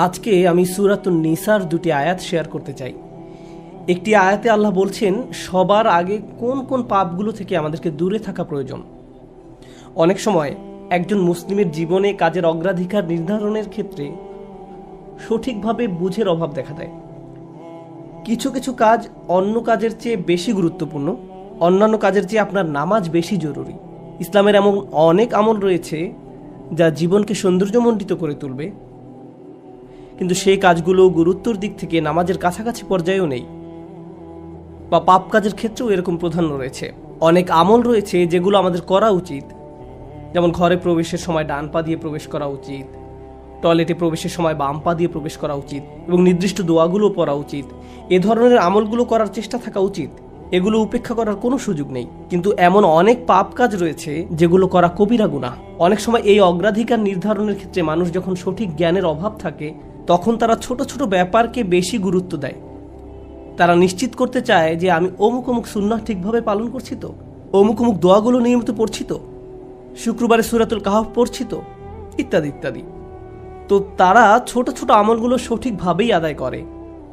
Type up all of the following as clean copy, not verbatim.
আজকে আমি সূরাতুন নিসার দুটি আয়াত শেয়ার করতে চাই। একটি আয়াতে আল্লাহ বলছেন সবার আগে কোন কোন পাপগুলো থেকে আমাদেরকে দূরে থাকা প্রয়োজন। অনেক সময় একজন মুসলিমের জীবনে কাজের অগ্রাধিকার নির্ধারণের ক্ষেত্রে সঠিকভাবে বুঝের অভাব দেখা দেয়। কিছু কিছু কাজ অন্য কাজের চেয়ে বেশি গুরুত্বপূর্ণ, অন্যান্য কাজের চেয়ে আপনার নামাজ বেশি জরুরি। ইসলামের এমন অনেক আমল রয়েছে যা জীবনকে সৌন্দর্যমণ্ডিত করে তুলবে, কিন্তু সেই কাজগুলো গুরুত্বর দিক থেকে নামাজের কাছাকাছি পর্যায়েও নেই, বা পাপ কাজের ক্ষেত্রেও এরকম প্রাধান্য রয়েছে। অনেক আমল রয়েছে যেগুলো আমাদের করা উচিত, যেমন ঘরে প্রবেশের সময় ডান পা দিয়ে প্রবেশ করা উচিত, টয়লেটে প্রবেশের সময় বাম পা দিয়ে প্রবেশ করা উচিত, এবং নির্দিষ্ট দোয়াগুলো পড়া উচিত। এ ধরনের আমলগুলো করার চেষ্টা থাকা উচিত, এগুলো উপেক্ষা করার কোনো সুযোগ নেই। কিন্তু এমন অনেক পাপ কাজ রয়েছে যেগুলো করা কবিরা গুনাহ। অনেক সময় এই অগ্রাধিকার নির্ধারণের ক্ষেত্রে মানুষ যখন সঠিক জ্ঞানের অভাব থাকে তখন তারা ছোট ছোট ব্যাপারকে বেশি গুরুত্ব দেয়। তারা নিশ্চিত করতে চায় যে আমি অমুক অমুক সুন্নাহ ঠিকভাবে পালন করছি তো, অমুক অমুক দোয়াগুলো নিয়মিত পড়ছি তো, শুক্রবারে সূরাতুল কাহফ পড়ছি তো, ইত্যাদি ইত্যাদি। তো তারা ছোট ছোট আমলগুলো সঠিকভাবেই আদায় করে,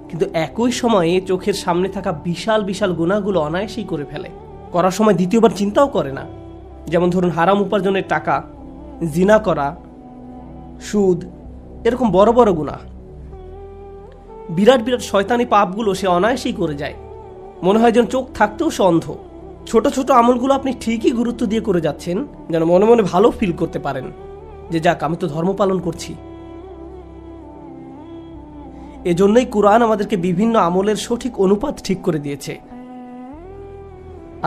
কিন্তু একই সময়ে চোখের সামনে থাকা বিশাল বিশাল গুনাহগুলো অনায়াসেই করে ফেলে। করার সময় দ্বিতীয়বার চিন্তাও করে না। যেমন ধরুন হারাম উপার্জনের টাকা, জিনা করা, সুদ, এরকম বড় বড় গুনাহ, বিরাট বিরাট শয়তানি পাপগুলো সে অনায়াসেই করে যায়। মনে হয় যেন চোখ থাকতেও সে অন্ধ। ছোট ছোট আমলগুলো আপনি ঠিকই গুরুত্ব দিয়ে করে যাচ্ছেন, যেন মনে মনে ভালো ফিল করতে পারেন যে যাক আমি তো ধর্ম পালন করছি। এজন্যই কুরআন আমাদেরকে বিভিন্ন আমলের সঠিক অনুপাত ঠিক করে দিয়েছে।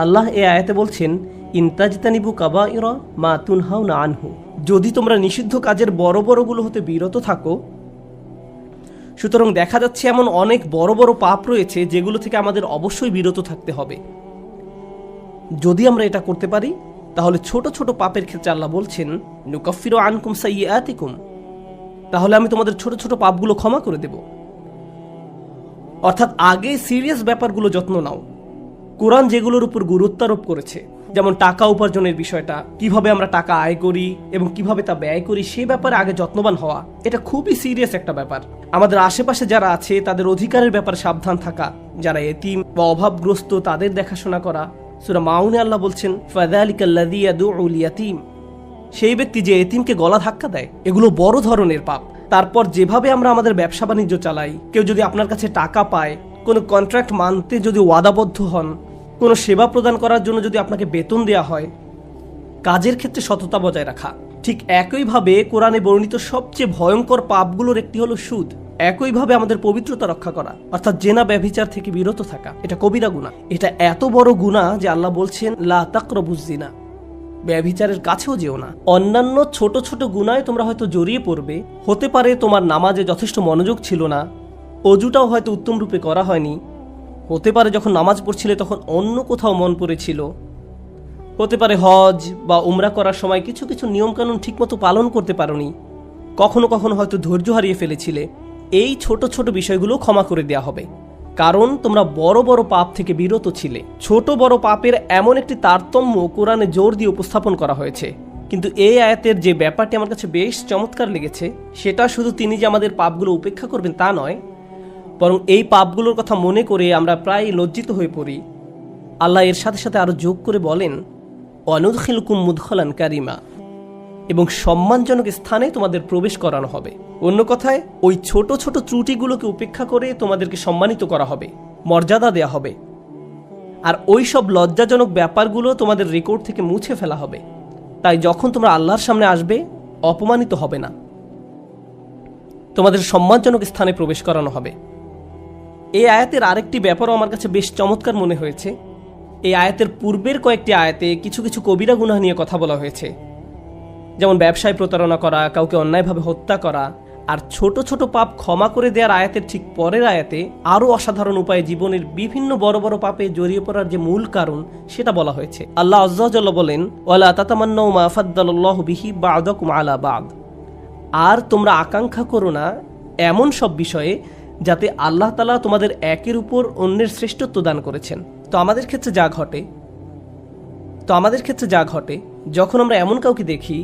আল্লাহ এ আয়াতে বলছেন, ইনতাজতানিবু কাবাইরা মা তুনহাউনা আনহু, যদি তোমরা নিষিদ্ধ কাজের বড় বড়গুলো হতে বিরত থাকো। সুতরাং দেখা যাচ্ছে এমন অনেক বড় বড় পাপ রয়েছে যেগুলো থেকে আমাদের অবশ্যই বিরত থাকতে হবে। যদি আমরা এটা করতে পারি তাহলে ছোট ছোট পাপের ক্ষেত্রে আল্লাহ বলছেন নুকাফিরু আনকুম সাইয়্যাতিকুম, তাহলে আমি তোমাদের ছোট ছোট পাপগুলো ক্ষমা করে দেব। অর্থাৎ আগে সিরিয়াস ব্যাপারগুলো যত্ন নাও। কোরআন যেগুলোর উপর গুরুত্ব আরোপ করেছে, যেমন টাকা উপার্জনের বিষয়টা, কিভাবে আমরা টাকা আয় করি এবং কিভাবে তা ব্যয় করি, সে ব্যাপারে আগে যত্নবান হওয়া, এটা খুবই সিরিয়াস একটা ব্যাপার। আমাদের আশেপাশে যারা আছে তাদের অধিকারের ব্যাপারে সাবধান থাকা, যারা এতিম বা অভাবগ্রস্ত তাদের দেখাশোনা করা। সূরা মাউনে আল্লাহ বলছেন ফাযালিকাল্লাযী ইয়াদউল ইয়াতীম, সেই ব্যক্তি যে এতিমকে গলা ধাক্কা দেয়। এগুলো বড় ধরনের পাপ। তারপর যেভাবে আমরা আমাদের ব্যবসা বাণিজ্য চালাই, কেউ যদি আপনার কাছে টাকা পায়, কোনো কন্ট্রাক্ট মানতে যদি ওয়াদাবদ্ধ হন, কোনো সেবা প্রদান করার জন্য যদি আপনাকে বেতন দেওয়া হয়, কাজের ক্ষেত্রে সততা বজায় রাখা। ঠিক একইভাবে কোরআনে বর্ণিত সবচেয়ে ভয়ঙ্কর পাপগুলোর একটি হলো সুদ। একইভাবে আমাদের পবিত্রতা রক্ষা করা, অর্থাৎ জেনা ব্যভিচার থেকে বিরত থাকা, এটা কবিরা গুনাহ। এটা এত বড় গুনাহ যে আল্লাহ বলছেন লা তাকরাবুজ জিনা, ব্যভিচারের কাছেও যেও না। অন্যান্য ছোট ছোট গুনাহে তোমরা হয়তো জড়িয়ে পড়বে। হতে পারে তোমার নামাজে যথেষ্ট মনোযোগ ছিল না, অজুটাও হয়তো উত্তম রূপে করা হয়নি। হতে পারে যখন নামাজ পড়ছিলে তখন অন্য কোথাও মন পড়েছিল। হতে পারে হজ বা উমরা করার সময় কিছু কিছু নিয়মকানুন ঠিকমতো পালন করতে পারোনি। কখনো কখনো হয়তো ধৈর্য হারিয়ে ফেলেছিলে। এই ছোট ছোট বিষয়গুলো ক্ষমা করে দেওয়া হবে, কারণ তোমরা বড় বড় পাপ থেকে বিরত ছিলে। ছোট বড় পাপের এমন একটি তারতম্য কোরআনে জোর দিয়ে উপস্থাপন করা হয়েছে। কিন্তু এই আয়াতের যে ব্যাপারটি আমার কাছে বেশ চমৎকার লেগেছে, সেটা শুধু তিনি যে আমাদের পাপগুলো উপেক্ষা করবেন তা নয়, বরং এই পাপগুলোর কথা মনে করে আমরা প্রায় লজ্জিত হয়ে পড়ি। আল্লাহ এর সাথে সাথে আরো যোগ করে বলেন ওয়ানুদখিলুকুম মুদখালান কারিমা, এবং সম্মানজনক স্থানে তোমাদের প্রবেশ করানো হবে। অন্য কথায় ওই ছোট ছোট ত্রুটিগুলোকে উপেক্ষা করে তোমাদেরকে সম্মানিত করা হবে, মর্যাদা দেয়া হবে। আর ওই সব লজ্জাজনক ব্যাপারগুলো তোমাদের রেকর্ড থেকে মুছে ফেলা হবে। তাই যখন তোমরা আল্লাহর সামনে আসবে অপমানিত হবে না, তোমাদের সম্মানজনক স্থানে প্রবেশ করানো হবে। এই আয়াতের আরেকটি ব্যাপারও আমার কাছে বেশ চমৎকার মনে হয়েছে। এই আয়াতের পূর্বের কয়েকটি আয়াতে কিছু কিছু কবিরা গুনাহ নিয়ে কথা বলা হয়েছে, যেমন ব্যবসায় প্রতারণা করা, কাউকে অন্যায়ভাবে হত্যা করা। আর ছোট ছোট পাপ ক্ষমা করে দেওয়ার আয়াতের ঠিক পরের আয়াতে আরও অসাধারণ উপায়ে জীবনের বিভিন্ন বড় বড় পাপে জড়িয়ে পড়ার যে মূল কারণ সেটা বলা হয়েছে। আল্লাহ আযজা ওয়া জাল্লা বলেন ওয়ালা তাতামান্নাউ মা ফাদ্দালাল্লাহু বিহি বা'দাকুম আলা বা'দ, আর তোমরা আকাঙ্ক্ষা করো না এমন সব বিষয়ে যাতে আল্লাহ তাআলা তোমাদের একের উপর অন্যের শ্রেষ্ঠত্ব দান করেছেন। তো আমাদের ক্ষেত্রে যা ঘটে যখন আমরা এমন কাউকে দেখি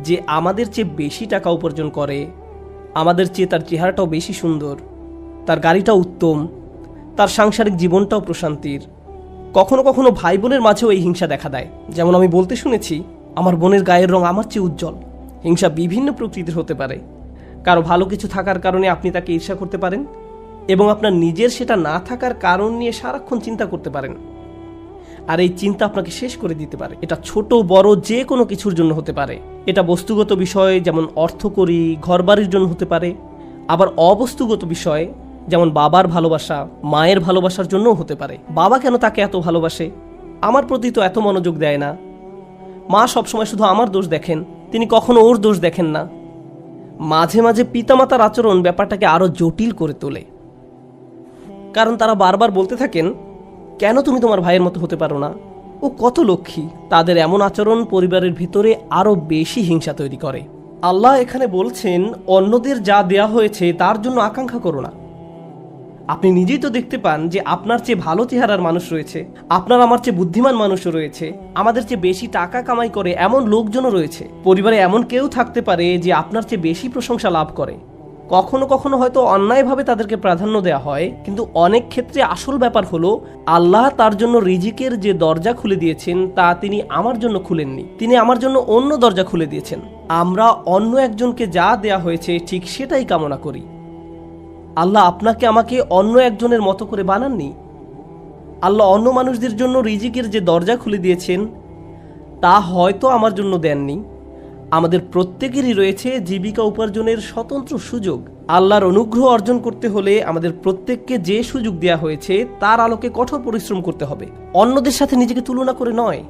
যে আমাদের চেয়ে বেশি টাকা উপার্জন করে, আমাদের চেয়ে তার চেহারাটাও বেশি সুন্দর, তার গাড়িটাও উত্তম, তার সাংসারিক জীবনটাও প্রশান্তির। কখনো কখনো ভাই বোনের মাঝেও এই হিংসা দেখা দেয়। যেমন আমি বলতে শুনেছি, আমার বোনের গায়ের রং আমার চেয়ে উজ্জ্বল। হিংসা বিভিন্ন প্রকৃতির হতে পারে। কারো ভালো কিছু থাকার কারণে আপনি তাকে ঈর্ষা করতে পারেন, এবং আপনার নিজের সেটা না থাকার কারণ নিয়ে সারাক্ষণ চিন্তা করতে পারেন। আর এই চিন্তা আপনাকে শেষ করে দিতে পারে। এটা ছোট বড় যে কোনো কিছুর জন্য হতে পারে। এটা বস্তুগত বিষয়, যেমন অর্থকড়ি, ঘরবাড়ির জন্য হতে পারে। আবার অবস্তুগত বিষয়, যেমন বাবার ভালোবাসা, মায়ের ভালোবাসার জন্যও হতে পারে। বাবা কেন তাকে এত ভালোবাসে, আমার প্রতি তো এত মনোযোগ দেয় না। মা সবসময় শুধু আমার দোষ দেখেন, তিনি কখনো ওর দোষ দেখেন না। মাঝে মাঝে পিতামাতার আচরণ ব্যাপারটাকে আরো জটিল করে তোলে, কারণ তারা বারবার বলতে থাকেন, কেন তুমি তোমার ভাইয়ের মতো হতে পারো না, ও কত লক্ষ্মী। তাদের এমন আচরণ পরিবারের ভিতরে আরো বেশি হিংসা তৈরি করে। আল্লাহ এখানে বলছেন, অন্যদের যা দেয়া হয়েছে তার জন্য আকাঙ্ক্ষা করো না। আপনি নিজেই তো দেখতে পান যে আপনার চেয়ে ভালো চেহারার মানুষ রয়েছে, আপনার আমার চেয়ে বুদ্ধিমান মানুষও রয়েছে, আমাদের চেয়ে বেশি টাকা কামাই করে এমন লোকজনও রয়েছে। পরিবারে এমন কেউ থাকতে পারে যে আপনার চেয়ে বেশি প্রশংসা লাভ করে। কখনো কখনো হয়তো অন্যায়ভাবে তাদেরকে প্রাধান্য দেওয়া হয়, কিন্তু অনেক ক্ষেত্রে আসল ব্যাপার হলো, আল্লাহ তার জন্য রিজিকের যে দরজা খুলে দিয়েছেন তা তিনি আমার জন্য খুলেননি, তিনি আমার জন্য অন্য দরজা খুলে দিয়েছেন। আমরা অন্য একজনকে যা দেয়া হয়েছে ঠিক সেটাই কামনা করি। আল্লাহ আপনাকে আমাকে অন্য একজনের মতো করে বানাননি। আল্লাহ অন্য মানুষদের জন্য রিজিকের যে দরজা খুলে দিয়েছেন তা হয়তো আমার জন্য দেননি। আমাদের প্রত্যেকেরই রয়েছে জীবিকা উপার্জনের স্বতন্ত্র সুযোগ। আল্লাহর অনুগ্রহ অর্জন করতে হলে আমাদের প্রত্যেককে যে সুযোগ দেওয়া হয়েছে তার আলোকে কঠোর পরিশ্রম করতে হবে, অন্যদের সাথে নিজেকে তুলনা করে নয়।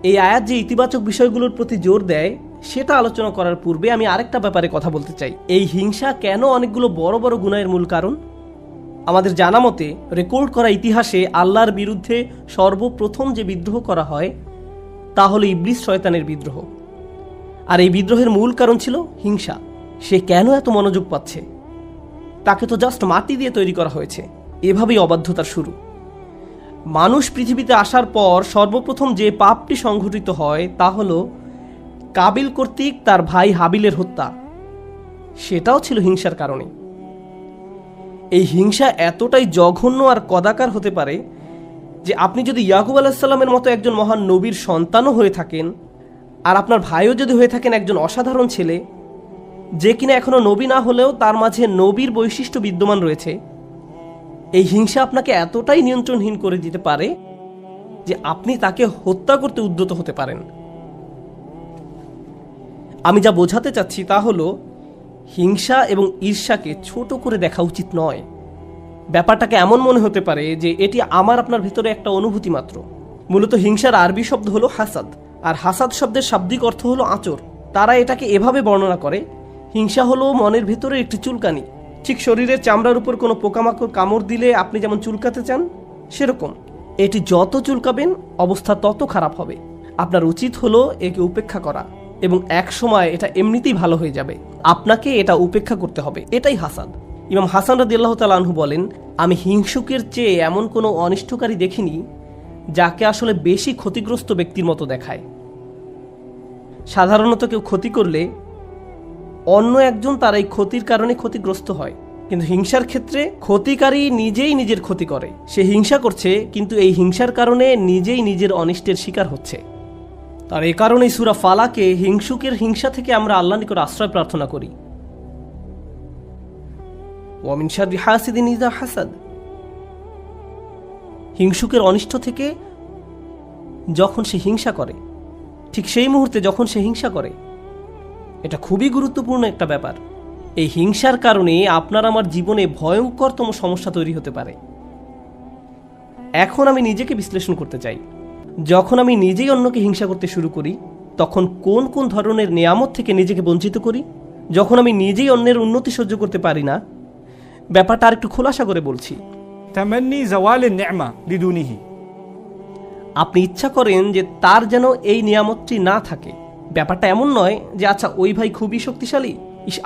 এই আয়াত যে ইতিবাচক বিষয়গুলোর প্রতি জোর দেয় সেটা আলোচনা করার পূর্বে আমি আরেকটা ব্যাপারে কথা বলতে চাই। এই হিংসা কেন অনেকগুলো বড় বড় গুনাহের মূল কারণ? আমাদের জানা মতে রেকর্ড করা ইতিহাসে আল্লাহর বিরুদ্ধে সর্বপ্রথম যে বিদ্রোহ করা হয় তা হলো ইবলিস শয়তানের বিদ্রোহ। আর এই বিদ্রোহের মূল কারণ ছিল হিংসা। সে কেন এত মনোযোগ পাচ্ছে? তাকে তো জাস্ট মাটি দিয়ে তৈরি করা হয়েছে। এভাবেই অবাধ্যতার শুরু। মানুষ পৃথিবীতে আসার পর সর্বপ্রথম যে পাপটি সংঘটিত হয় তা হলো কাবিল কর্তৃক তার ভাই হাবিলের হত্যা। সেটাও ছিল হিংসার কারণে। এই হিংসা এতটাই জঘন্য আর কদাকার হতে পারে যে আপনি যদি ইয়াকুব আলাইহিসসালামের মতো একজন মহান নবীর সন্তানও হয়ে থাকেন, আর আপনার ভাইও যদি হয়ে থাকেন একজন অসাধারণ ছেলে, যে কিনা এখনো নবী না হলেও তার মাঝে নবীর বৈশিষ্ট্য বিদ্যমান রয়েছে, এই হিংসা আপনাকে এতটাই নিয়ন্ত্রণহীন করে দিতে পারে যে আপনি তাকে হত্যা করতে উদ্যত হতে পারেন। আমি যা বোঝাতে চাচ্ছি তা হলো, হিংসা এবং ঈর্ষাকে ছোট করে দেখা উচিত নয়। ব্যাপারটাকে এমন মনে হতে পারে যে এটি আমার আপনার ভিতরে একটা অনুভূতি মাত্র। মূলত হিংসার আরবি শব্দ হলো হাসাদ, আর হাসাদ শব্দের শাব্দিক অর্থ হলো আঁচড়। তারা এটাকে এভাবে বর্ণনা করে, হিংসা হলো মনের ভিতরে একটি চুলকানি। ঠিক শরীরের চামড়ার উপর কোনো পোকামাকড় কামড় দিলে আপনি যেমন চুলকাতে চান, সেরকম এটি যত চুলকাবেন অবস্থা তত খারাপ হবে। আপনার উচিত হলো একে উপেক্ষা করা, এবং এক সময় এটা এমনিতেই ভালো হয়ে যাবে। আপনাকে এটা উপেক্ষা করতে হবে, এটাই হাসাদ। ইমাম হাসান রাদিয়াল্লাহু তাআলা আনহু বলেন, আমি হিংসুকের চেয়ে এমন কোনো অনিষ্টকারী দেখিনি যাকে আসলে বেশি ক্ষতিগ্রস্ত ব্যক্তির মতো দেখায়। সাধারণত কেউ ক্ষতি করলে অন্য একজন তার এই ক্ষতির কারণে ক্ষতিগ্রস্ত হয়, কিন্তু হিংসার ক্ষেত্রে ক্ষতিকারী নিজেই নিজের ক্ষতি করে। সে হিংসা করছে, কিন্তু এই হিংসার কারণে নিজেই নিজের অনিষ্টের শিকার হচ্ছে। আর এই কারণেই সূরা ফালাকে হিংসুকের হিংসা থেকে আমরা আল্লাহর নিকট আশ্রয় প্রার্থনা করি। ওয়া মিন শাররি হাসিদিন ইযা হাসাদ। হিংসুকের অনিষ্ট থেকে যখন সে হিংসা করে, ঠিক সেই মুহূর্তে যখন সে হিংসা করে, এটা খুবই গুরুত্বপূর্ণ একটা ব্যাপার। এই হিংসার কারণে আপনার আমার জীবনে ভয়ঙ্করতম সমস্যা তৈরি হতে পারে। এখন আমি নিজেকে বিশ্লেষণ করতে চাই। যখন আমি নিজেই অন্যকে হিংসা করতে শুরু করি, তখন কোন কোন ধরনের নিয়ামত থেকে নিজেকে বঞ্চিত করি? যখন আমি নিজেই অন্যের উন্নতি সহ্য করতে পারি না, ব্যাপারটা আর একটু খোলাসা করে বলছি। তামান্নি জাওয়ালিন নি'মা লিদুনিহি। আপনি ইচ্ছা করেন যে তার যেন এই নিয়ামতটি না থাকে। ব্যাপারটা এমন নয় যে আচ্ছা ওই ভাই খুবই শক্তিশালী,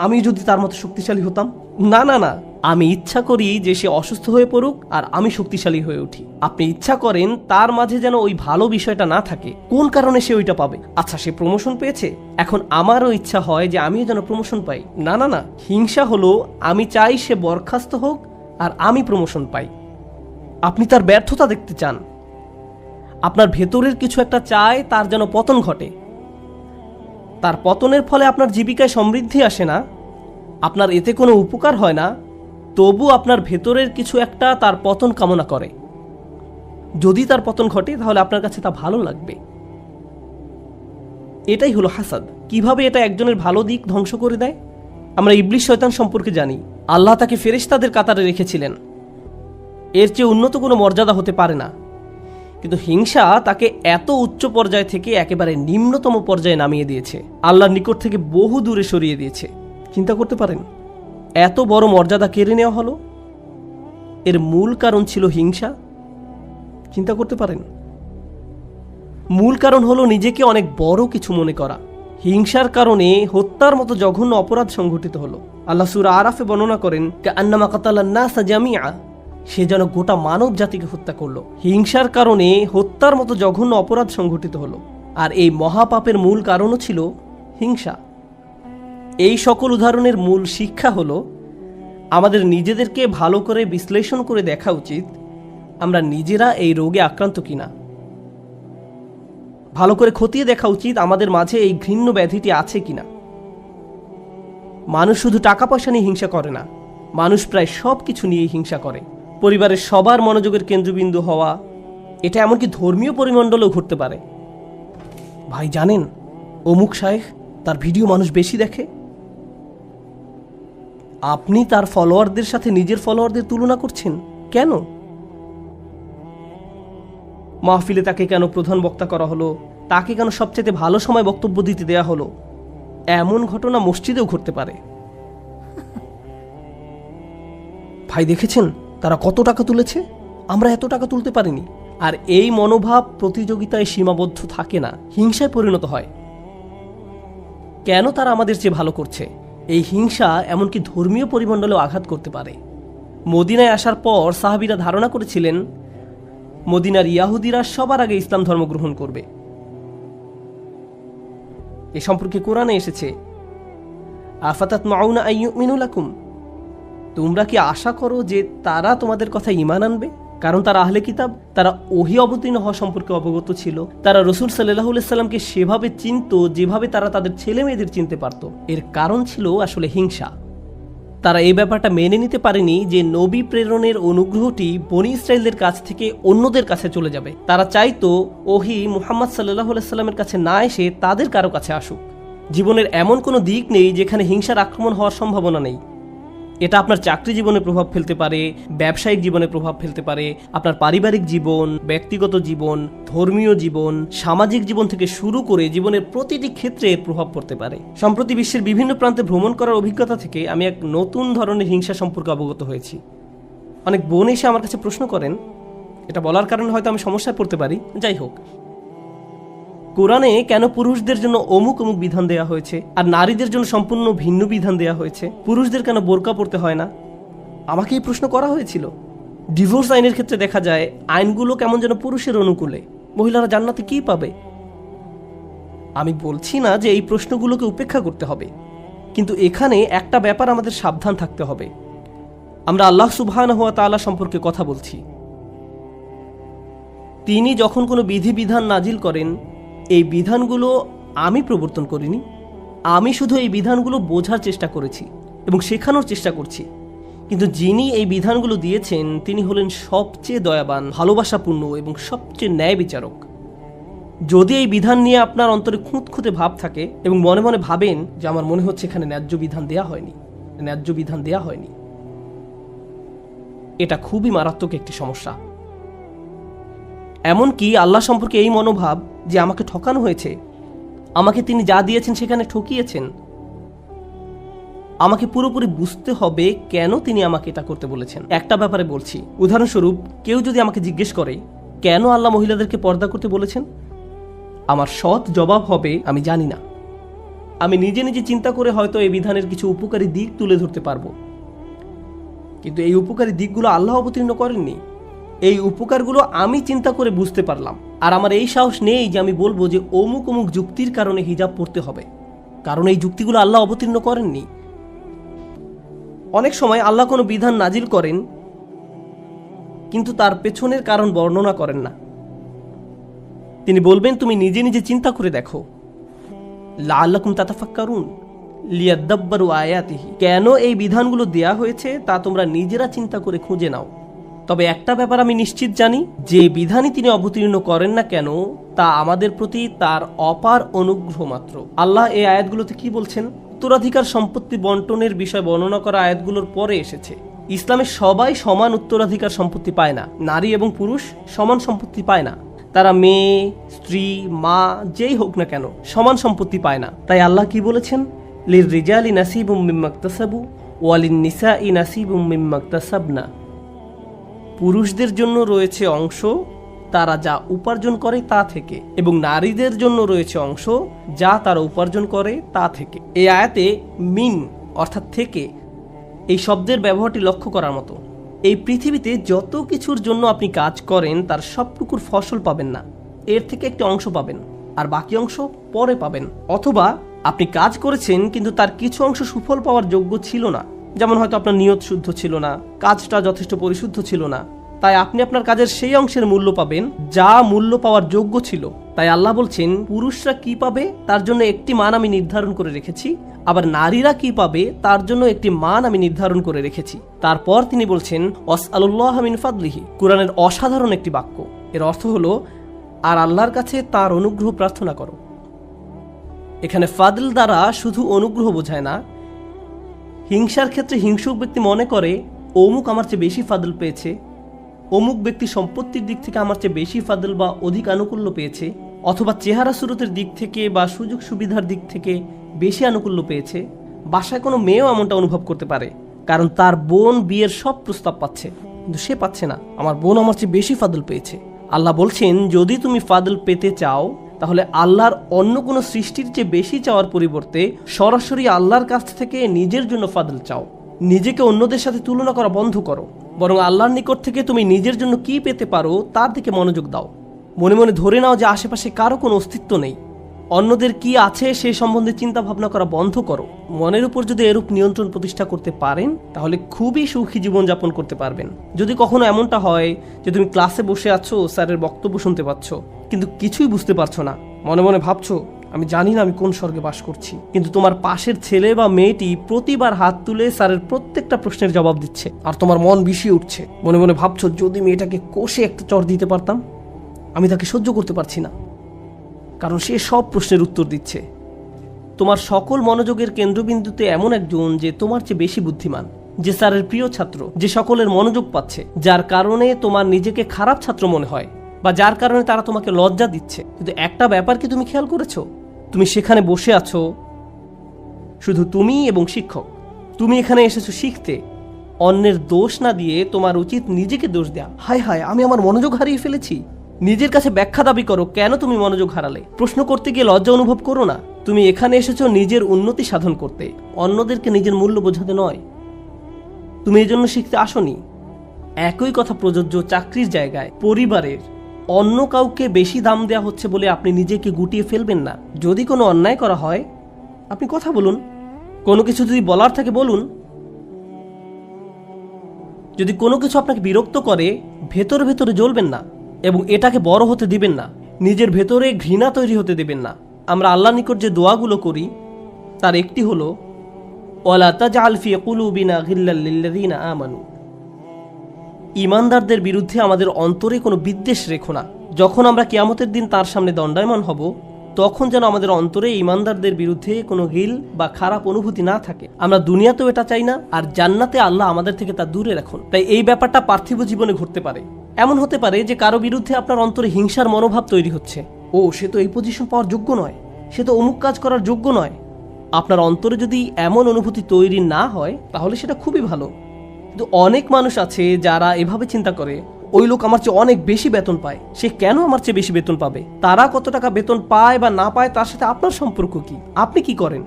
আমি যদি তার মতো শক্তিশালী হতাম। না না না, আমি ইচ্ছা করি যে সে অসুস্থ হয়ে পড়ুক আর আমি শক্তিশালী হয়ে উঠি। আপনি ইচ্ছা করেন তার মাঝে যেন ওই ভালো বিষয়টা না থাকে। কোন কারণে সে ওইটা পাবে? আচ্ছা, সে প্রমোশন পেয়েছে, এখন আমারও ইচ্ছা হয় যে আমিও যেন প্রমোশন পাই। না না না, হিংসা হলো আমি চাই সে বরখাস্ত হোক আর আমি প্রমোশন পাই। আপনি তার ব্যর্থতা দেখতে চান, আপনার ভেতরের কিছু একটা চায় তার যেন পতন ঘটে। তার পতনের ফলে আপনার জীবিকায় সমৃদ্ধি আসে না, আপনার এতে কোনো উপকার হয় না, তবু আপনার ভেতরের কিছু একটা তার পতন কামনা করে। যদি তার পতন ঘটে তাহলে আপনার কাছে তা ভালো লাগবে। এটাই হলো হাসাদ। কিভাবে এটা একজনের ভালো দিক ধ্বংস করে দেয়? আমরা ইবলিস শয়তান সম্পর্কে জানি। আল্লাহ তাকে ফেরেশতাদের কাতারে রেখেছিলেন, এর চেয়ে উন্নত কোনো মর্যাদা হতে পারে না। কিন্তু হিংসা তাকে এত উচ্চ পর্যায় থেকে একেবারে নিম্নতম পর্যায়ে নামিয়ে দিয়েছে, আল্লাহর নিকট থেকে বহু দূরে সরিয়ে দিয়েছে। চিন্তা করতে পারেন, এত বড় মর্যাদা কেড়ে নেওয়া হলো, এর মূল কারণ ছিল হিংসা। চিন্তা করতে পারেন, মূল কারণ হলো নিজেকে অনেক বড় কিছু মনে করা। হিংসার কারণে হত্যার মতো জঘন্য অপরাধ সংঘটিত হলো। আল্লাহ সূরা আরাফে বর্ণনা করেন, কাআন্নামা কাতালান নাসা জামিআ, সে যেন গোটা মানব জাতিকে হত্যা করলো। হিংসার কারণে হত্যার মতো জঘন্য অপরাধ সংঘটিত হলো, আর এই মহাপাপের মূল কারণও ছিল হিংসা। এই সকল উদাহরণের মূল শিক্ষা হলো আমাদের নিজেদেরকে ভালো করে বিশ্লেষণ করে দেখা উচিত আমরা নিজেরা এই রোগে আক্রান্ত কিনা। ভালো করে খতিয়ে দেখা উচিত আমাদের মাঝে এই ঘৃণ্য ব্যাধিটি আছে কিনা। মানুষ শুধু টাকা পয়সা নিয়ে হিংসা করে না, মানুষ প্রায় সব কিছু নিয়েই হিংসা করে। পরিবারের সবার মনোযোগের কেন্দ্রবিন্দু হওয়া, এটা এমনকি ধর্মীয় পরিমণ্ডলেও ঘটতে পারে। ভাই জানেন, অমুক শায়েখ, তার ভিডিও মানুষ বেশি দেখে। আপনি তার ফলোয়ারদের সাথে নিজের ফলোয়ারদের তুলনা করছেন কেন? মাহফিলে তাকে কেন প্রধান বক্তা করা হলো, তাকে কেন সবচেয়ে ভালো সময় বক্তব্য দিতে দেয়া হলো? এমন ঘটনা মসজিদেও ঘটতে পারে। ভাই দেখেছেন তারা কত টাকা তুলেছে, আমরা এত টাকা তুলতে পারিনি। আর এই মনোভাব প্রতিযোগিতায় সীমাবদ্ধ থাকে না, হিংসায় পরিণত হয়। কেন তারা আমাদের চেয়ে ভালো করছে? এই হিংসা এমনকি ধর্মীয় পরিমণ্ডলেও আঘাত করতে পারে। মদিনায় আসার পর সাহাবীরা ধারণা করেছিলেন মদিনার ইয়াহুদিরা সবার আগে ইসলাম ধর্ম গ্রহণ করবে। এ সম্পর্কে কোরআনে এসেছে, আফাতাতমাউনা আইয়ুমিনু লাকুম, তোমরা কি আশা করো যে তারা তোমাদের কথা ঈমান আনবে? কারণ তারা আহলে কিতাব, তারা ওহী অবতীর্ণ হওয়া সম্পর্কে অবগত ছিল। তারা রাসূল সাল্লাল্লাহু আলাইহি সাল্লামকে সেভাবে চিনতো যেভাবে তারা তাদের ছেলে মেয়েদের চিনতে পারত। এর কারণ ছিল আসলে হিংসা। তারা এই ব্যাপারটা মেনে নিতে পারেনি যে নবী প্রেরণের অনুগ্রহটি বনী ইসরায়েলদের কাছ থেকে অন্যদের কাছে চলে যাবে। তারা চাইতো ওহী মুহাম্মদ সাল্লাল্লাহু আলাইহি সাল্লামের কাছে না এসে তাদের কারো কাছে আসুক। জীবনের এমন কোনো দিক নেই যেখানে হিংসার আক্রমণ হওয়ার সম্ভাবনা নেই। এটা আপনার চাকরি জীবনে প্রভাব ফেলতে পারে, ব্যবসায়িক জীবনে প্রভাব ফেলতে পারে, আপনার পারিবারিক জীবন, ব্যক্তিগত জীবন, ধর্মীয় জীবন, সামাজিক জীবন থেকে শুরু করে জীবনের প্রতিটি ক্ষেত্রে এর প্রভাব পড়তে পারে। সম্প্রতি বিশ্বের বিভিন্ন প্রান্তে ভ্রমণ করার অভিজ্ঞতা থেকে আমি এক নতুন ধরনের হিংসা সম্পর্কে অবগত হয়েছি। অনেক বোন এসে আমার কাছে প্রশ্ন করেন, এটা বলার কারণে হয়তো আমি সমস্যায় পড়তে পারি, যাই হোক, কোরআনে কেন পুরুষদের জন্য অমুক অমুক বিধান দেয়া হয়েছে আর নারীদের জন্য সম্পূর্ণ ভিন্ন বিধান দেয়া হয়েছে? পুরুষদের কেন বোরকা পরতে হয় না? আমাকে এই প্রশ্ন করা হয়েছিল। ডিভোর্স আইনের ক্ষেত্রে দেখা যায় আইনগুলো কেমন যেন পুরুষের অনুকূলে। মহিলারা জান্নাতে কি পাবে? আমি বলছি না যে এই প্রশ্নগুলোকে উপেক্ষা করতে হবে, কিন্তু এখানে একটা ব্যাপার আমাদের সাবধান থাকতে হবে। আমরা আল্লাহ সুবহানাহু ওয়া তাআলা সম্পর্কে কথা বলছি। তিনি যখন কোনো বিধিবিধান নাজিল করেন, এই বিধানগুলো আমি প্রবর্তন করিনি, আমি শুধু এই বিধানগুলো বোঝার চেষ্টা করেছি এবং শেখানোর চেষ্টা করছি। কিন্তু যিনি এই বিধানগুলো দিয়েছেন তিনি হলেন সবচেয়ে দয়াবান, ভালোবাসাপূর্ণ এবং সবচেয়ে ন্যায় বিচারক। যদি এই বিধান নিয়ে আপনার অন্তরে খুঁতখুঁতে ভাব থাকে এবং মনে মনে ভাবেন যে আমার মনে হচ্ছে এখানে ন্যায্য বিধান দেয়া হয়নি, এটা খুবই মারাত্মক একটি সমস্যা। এমনকি আল্লাহ সম্পর্কে এই মনোভাব যে আমাকে ঠকানো হয়েছে, আমাকে তিনি যা দিয়েছেন সেখানে ঠকিয়েছেন, আমাকে পুরোপুরি বুঝতে হবে কেন তিনি আমাকে এটা করতে বলেছেন। একটা ব্যাপারে বলছি, উদাহরণস্বরূপ কেউ যদি আমাকে জিজ্ঞেস করে কেন আল্লাহ মহিলাদেরকে পর্দা করতে বলেছেন, আমার সৎ জবাব হবে আমি জানি না। আমি নিজে নিজে চিন্তা করে হয়তো এই বিধানের কিছু উপকারী দিক তুলে ধরতে পারবো, কিন্তু এই উপকারী দিকগুলো আল্লাহ অবতীর্ণ করেননি। এই উপকারগুলো আমি চিন্তা করে বুঝতে পারলাম, আর আমার এই সাহস নেই যে আমি বলবো যে অমুক অমুক যুক্তির কারণে হিজাব পড়তে হবে, কারণ এই যুক্তিগুলো আল্লাহ অবতীর্ণ করেননি। অনেক সময় আল্লাহ কোনো বিধান নাজিল করেন কিন্তু তার পেছনের কারণ বর্ণনা করেন না। তিনি বলবেন তুমি নিজে নিজে চিন্তা করে দেখো, লাআল্লাকুম তাতাফাক্কারুন লিয়াদাব্বারু আয়াতিহি, কেন এই বিধানগুলো দেয়া হয়েছে তা তোমরা নিজেরা চিন্তা করে খুঁজে নাও। তবে একটা ব্যাপার আমি নিশ্চিত জানি, যে বিধানই তিনি অবতীর্ণ করেন না কেন তা আমাদের প্রতি তার অপার অনুগ্রহ মাত্র। আল্লাহ এই আয়াতগুলোতে কি বলছেন? উত্তরাধিকার সম্পত্তি বন্টনের বিষয় বর্ণনা করা আয়াতগুলোর পরে এসেছে। ইসলামে সবাই সমান উত্তরাধিকার সম্পত্তি পায় না, নারী এবং পুরুষ সমান সম্পত্তি পায় না। তারা মেয়ে, স্ত্রী, মা যেই হোক না কেন সমান সম্পত্তি পায় না। তাই আল্লাহ কি বলেছেন? লিররিজালি নাসিবুম মিম্মা ইকতাসাবু ওয়া লিন-নিসাই নাসিবুম মিম্মা ইকতাসাবনা, পুরুষদের জন্য রয়েছে অংশ তারা যা উপার্জন করে তা থেকে, এবং নারীদের জন্য রয়েছে অংশ যা তারা উপার্জন করে তা থেকে। এই আয়াতে মিন অর্থাৎ থেকে এই শব্দের ব্যবহারটি লক্ষ্য করার মতো। এই পৃথিবীতে যত কিছুর জন্য আপনি কাজ করেন তার সবটুকুর ফসল পাবেন না, এর থেকে একটি অংশ পাবেন আর বাকি অংশ পরে পাবেন। অথবা আপনি কাজ করেছেন কিন্তু তার কিছু অংশ সুফল পাওয়ার যোগ্য ছিল না, যেমন হয়তো আপনার নিয়ত শুদ্ধ ছিল না, কাজটা যথেষ্ট পরিশুদ্ধ ছিল না, তাই আপনি আপনার কাজের সেই অংশের মূল্য পাবেন যা মূল্য পাওয়ার যোগ্য ছিল। তাই আল্লাহ বলছেন পুরুষরা কি পাবে তার জন্য একটি মান আমি নির্ধারণ করে রেখেছি, আবার নারীরা কি পাবে তার জন্য একটি মান আমি নির্ধারণ করে রেখেছি। তারপর তিনি বলছেন ওয়াসআলুল্লাহ মিন ফাদলিহি, কুরআনের অসাধারণ একটি বাক্য। এর অর্থ হলো আর আল্লাহর কাছে তার অনুগ্রহ প্রার্থনা করো। এখানে ফাদল দ্বারা শুধু অনুগ্রহ বোঝায় না। হিংসার ক্ষেত্রে হিংসুক ব্যক্তি মনে করে অমুক আমার চেয়ে বেশি ফাদল পেয়েছে, অমুক ব্যক্তি সম্পত্তির দিক থেকে আমার চেয়ে বেশি ফাদল বা অধিক আনুকূল্য পেয়েছে, অথবা চেহারা সুরতের দিক থেকে বা সুযোগ সুবিধার দিক থেকে বেশি আনুকূল্য পেয়েছে। বাসায় কোনো মেয়েও এমনটা অনুভব করতে পারে, কারণ তার বোন বিয়ের সব প্রস্তাব পাচ্ছে কিন্তু সে পাচ্ছে না, আমার বোন আমার চেয়ে বেশি ফাদল পেয়েছে। আল্লাহ বলছেন যদি তুমি ফাদল পেতে চাও তাহলে আল্লাহর অন্য কোনো সৃষ্টির চেয়ে বেশি চাওয়ার পরিবর্তে সরাসরি আল্লাহর কাছ থেকে নিজের জন্য ফাদল চাও। নিজেকে অন্যদের সাথে তুলনা করা বন্ধ করো, বরং আল্লাহর নিকট থেকে তুমি নিজের জন্য কি পেতে পারো তার দিকে মনোযোগ দাও। মনে মনে ধরে নাও যে আশেপাশে কারো কোনো অস্তিত্ব নেই, অন্যদের কি আছে সে সম্বন্ধে চিন্তা ভাবনা করা বন্ধ করো। মনের উপর যদি এরূপ নিয়ন্ত্রণ প্রতিষ্ঠা করতে পারেন তাহলে খুবই সুখী জীবনযাপন করতে পারবেন। যদি কখনো এমনটা হয় যে তুমি ক্লাসে বসে আছো, স্যারের বক্তব্য শুনতে পাচ্ছ কিন্তু কিছুই বুঝতে পারছো না, মনে মনে ভাবছো আমি জানি না আমি কোন স্বর্গে বাস করছি, কিন্তু তোমার পাশের ছেলে বা মেয়েটি প্রতিবার হাত তুলে স্যারের প্রত্যেকটা প্রশ্নের জবাব দিচ্ছে আর তোমার মন বিষিয়ে উঠছে। মনে মনে ভাবছো যদি মেয়েটাকে কষে একটা চড় দিতে পারতাম, আমি তাকে সহ্য করতে পারছি না, কারণ সে সব প্রশ্নের উত্তর দিচ্ছে। তোমার সকল মনোযোগের কেন্দ্রবিন্দুতে এমন একজন যে তোমার চেয়ে বেশি বুদ্ধিমান, যে স্যারের প্রিয় ছাত্র, যে সকলের মনোযোগ পাচ্ছে, যার কারণে তোমার নিজেকে খারাপ ছাত্র মনে হয় বা যার কারণে তারা তোমাকে লজ্জা দিচ্ছে। কিন্তু একটা ব্যাপার কি তুমি খেয়াল করেছো? তুমি সেখানে বসে আছো শুধু তুমি এবং শিক্ষক। তুমি এখানে এসেছো শিখতে, অন্যের দোষ না দিয়ে তোমার উচিত নিজেকে দোষ দেয়া। হায় হায় আমি আমার মনোযোগ হারিয়ে ফেলেছি। নিজের কাছে ব্যাখ্যা দাবি করো কেন তুমি মনোযোগ হারালে। প্রশ্ন করতে গিয়ে লজ্জা অনুভব করো না। তুমি এখানে এসেছো নিজের উন্নতি সাধন করতে, অন্যদেরকে নিজের মূল্য বোঝাতে নয়। তুমি এই জন্য শিখতে আসোনি। একই কথা প্রযোজ্য চাকরির জায়গায়, পরিবারের। অন্য কাউকে বেশি দাম দেওয়া হচ্ছে বলে আপনি নিজেকে গুটিয়ে ফেলবেন না। যদি কোনো অন্যায় করা হয় আপনি কথা বলুন, কোনো কিছু যদি বলার থাকে বলুন। যদি কোনো কিছু আপনাকে বিরক্ত করে ভেতরে ভেতরে জ্বলবেন না এবং এটাকে বড় হতে দিবেন না, নিজের ভেতরে ঘৃণা তৈরি হতে দিবেন না। আমরা আল্লাহর নিকট যে দোয়াগুলো করি তার একটি হলো ওয়ালা তাজআল ফি কুলুবিনা গিল্লাল লিল্লাযিনা আমানু, ঈমানদারদের বিরুদ্ধে আমাদের অন্তরে কোনো বিদ্বেষ রেখো না। যখন আমরা কিয়ামতের দিন তার সামনে দণ্ডায়মান হব তখন যেন আমাদের অন্তরে ঈমানদারদের বিরুদ্ধে কোনো গিল বা খারাপ অনুভূতি না থাকে। আমরা দুনিয়াতেও এটা চাই না, আর জান্নাতে আল্লাহ আমাদের থেকে তা দূরে রাখুন। তাই এই ব্যাপারটা পার্থিব জীবনে ঘটতে পারে। এমন হতে পারে যে কারো বিরুদ্ধে আপনার অন্তরে হিংসার মনোভাব তৈরি হচ্ছে, ও সে তো এই পজিশন পাওয়ার যোগ্য নয়, সে তো অমুক কাজ করার যোগ্য নয়। আপনার অন্তরে যদি এমন অনুভূতি তৈরি না হয় তাহলে সেটা খুবই ভালো। কিন্তু অনেক মানুষ আছে যারা এভাবে চিন্তা করে ওই লোক আমার চেয়ে অনেক বেশি বেতন পায়, সে কেন আমার চেয়ে বেশি বেতন পাবে? তারা কত টাকা বেতন পায় বা না পায় তার সাথে আপনার সম্পর্ক কি? আপনি কি করেন?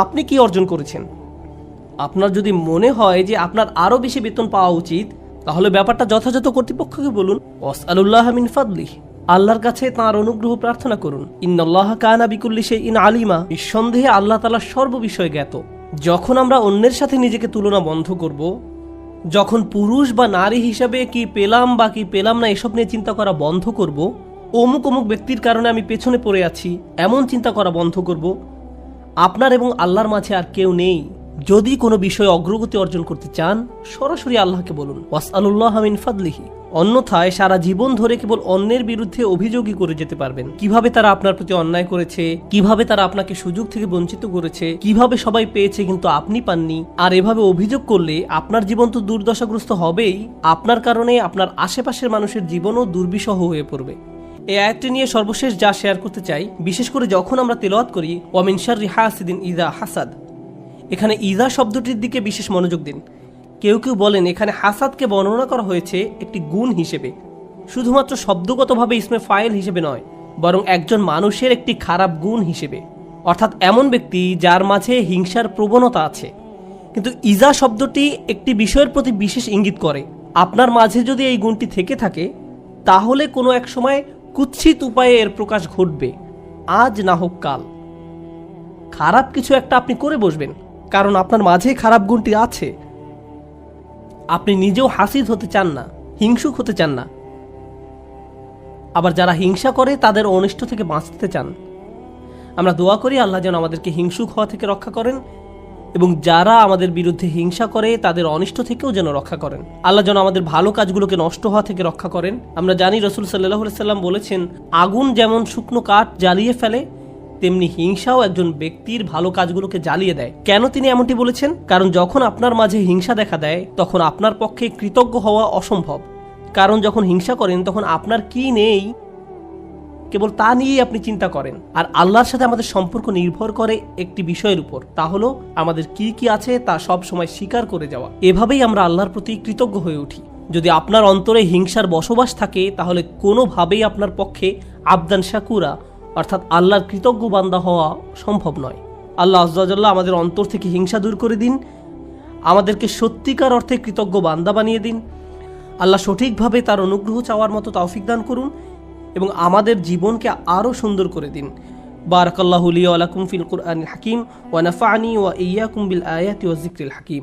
আপনি কি অর্জন করেছেন? আপনার যদি মনে হয় যে আপনার আরো বেশি বেতন পাওয়া উচিত, তাহলে ব্যাপারটা যথাযথ কর্তৃপক্ষকে বলুন। ওয়াসআলুল্লাহ মিন ফাদলিহ, আল্লাহর কাছে তাঁর অনুগ্রহ প্রার্থনা করুন। ইন্নাল্লাহা কানা বিকুল্লি শাইইন আলিমা, নিঃসন্দেহে আল্লাহ তাআলা সর্ববিষয়ে জ্ঞাত। যখন আমরা অন্যের সাথে নিজেকে তুলনা বন্ধ করব, যখন পুরুষ বা নারী হিসাবে কি পেলাম বা কি পেলাম না এসব নিয়ে চিন্তা করা বন্ধ করব, অমুক অমুক ব্যক্তির কারণে আমি পেছনে পড়ে আছি এমন চিন্তা করা বন্ধ করব, আপনার এবং আল্লাহর মাঝে আর কেউ নেই। যদি কোনো বিষয়ে অগ্রগতি অর্জন করতে চান, সরাসরি আল্লাহকে বলুন ওয়াসআলুল্লাহ মিন ফাদলিহি। অন্যথায় সারা জীবন ধরে কেবল অন্যের বিরুদ্ধে অভিযোগই করে যেতে পারবেন। কিভাবে তারা আপনার প্রতি অন্যায় করেছে, কিভাবে তারা আপনাকে সুযোগ থেকে বঞ্চিত করেছে, কিভাবে সবাই পেয়েছে কিন্তু আপনি পাননি। আর এভাবে অভিযোগ করলে আপনার জীবন তো দুর্দশাগ্রস্ত হবেই, আপনার কারণে আপনার আশেপাশের মানুষের জীবনও দুর্বিষহ হয়ে পড়বে। এই আয়াতটি নিয়ে সর্বশেষ যা শেয়ার করতে চাই, বিশেষ করে যখন আমরা তেলাওয়াত করি ওয়া মিন শাররি হাসিদিন ইযা হাসাদ, এখানে ইযা শব্দটির দিকে বিশেষ মনোযোগ দিন। কেউ কেউ বলেন এখানে হাসাদকে বর্ণনা করা হয়েছে একটি গুণ হিসেবে, শুধুমাত্র শব্দগতভাবে ইসমে ফাইল হিসেবে নয়, বরং একজন মানুষের একটি খারাপ গুণ হিসেবে, অর্থাৎ এমন ব্যক্তি যার মাঝে হিংসার প্রবণতা আছে। কিন্তু ইজা শব্দটি একটি বিষয়ের প্রতি বিশেষ ইঙ্গিত করে। আপনার মাঝে যদি এই গুণটি থেকে থাকে, তাহলে কোনো এক সময় কুৎসিত উপায়ে এর প্রকাশ ঘটবে, আজ না হোক কাল। খারাপ কিছু একটা আপনি করে বসবেন, কারণ আপনার মাঝে খারাপ গুণটি আছে। আপনি নিজেও হাসিদ হতে চান না, হিংসুক হতে চান না। আবার যারা হিংসা করে তাদের অনিষ্ট থেকে বাঁচতে চান। আমরা দোয়া করি আল্লাহ যেন আমাদেরকে হিংসুক হওয়া থেকে রক্ষা করেন, এবং যারা আমাদের বিরুদ্ধে হিংসা করে তাদের অনিষ্ট থেকেও যেন রক্ষা করেন। আল্লাহ যেন আমাদের ভালো কাজগুলোকে নষ্ট হওয়া থেকে রক্ষা করেন। আমরা জানি রাসূল সাল্লাল্লাহু আলাইহি সাল্লাম বলেছেন, আগুন যেমন শুকনো কাঠ জ্বালিয়ে ফেলে, তেমনি হিংসাও একজন ব্যক্তির ভালো কাজগুলোকে জ্বালিয়ে দেয়। কেন তিনি এমনটি বলেছেন? কারণ যখন আপনার মাঝে হিংসা দেখা দেয়, তখন আপনার পক্ষে কৃতজ্ঞ হওয়া অসম্ভব। কারণ যখন হিংসা করেন তখন আপনার কি নেই কেবল তা নিয়েই আপনি চিন্তা করেন। আর আল্লাহর সাথে আমাদের সম্পর্ক নির্ভর করে একটি বিষয়ের উপর, তা হলো আমাদের কি কি আছে তা সব সময় স্বীকার করে যাওয়া। এভাবেই আমরা আল্লাহর প্রতি কৃতজ্ঞ হয়ে উঠি। যদি আপনার অন্তরে হিংসার বসবাস থাকে, তাহলে কোনোভাবেই আপনার পক্ষে আবদান শাকুরা অর্থাৎ আল্লাহর কৃতজ্ঞ বান্দা হওয়া সম্ভব নয়। আল্লাহ আযজা ওয়া জাল্লা আমাদের অন্তর থেকে হিংসা দূর করে দিন, আমাদেরকে সত্যিকার অর্থে কৃতজ্ঞ বান্দা বানিয়ে দিন। আল্লাহ সঠিকভাবে তার অনুগ্রহ চাওয়ার মতো তৌফিক দান করুন এবং আমাদের জীবনকে আরও সুন্দর করে দিন। বারাকাল্লাহু লি ওয়া লাকুম ফিল কুরআনিল হাকিম ওয়া নাফা'নি ওয়া ইয়্যাকুম বিল আয়াতি ওয়াজ যিকরিল হাকিম।